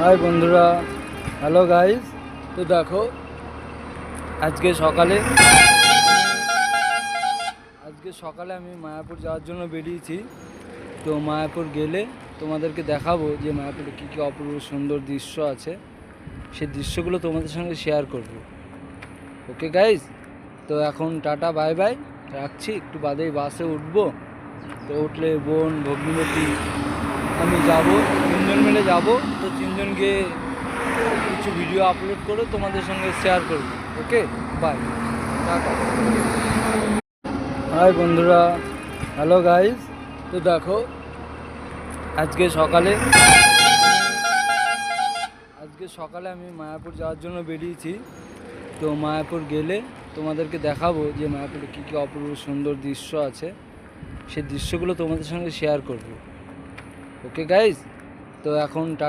High বন্ধুরা, hello guys. তো দেখো, আজকে সকালে আমি মায়াপুর যাওয়ার জন্য বেরিয়েছি। তো মায়াপুর গেলে তোমাদেরকে দেখাবো যে মায়াপুরে কী কী অপূর্ব সুন্দর দৃশ্য আছে, সেই দৃশ্যগুলো তোমাদের সঙ্গে শেয়ার করব। ওকে গাইস, তো এখন টাটা বাই বাই, রাখছি। একটু বাদেই বাসে উঠবো। তো উঠলে বোন, ভগ্নিপতি, আমি যাব, তিনজন মিলে যাব। তো তিনজন গিয়ে কিছু ভিডিও আপলোড করে তোমাদের সঙ্গে শেয়ার করব। ওকে, বাই, টাটা। হাই বন্ধুরা, হ্যালো গাইস। তো দেখো, আজকে সকালে আমি মায়াপুর যাওয়ার জন্য বেরিয়েছি। তো মায়াপুর গেলে তোমাদেরকে দেখাবো যে মায়াপুরে কী কী অপূর্ব সুন্দর দৃশ্য আছে, সেই দৃশ্যগুলো তোমাদের সঙ্গে শেয়ার করব। ওকে গাইস, তো এখন টাটা।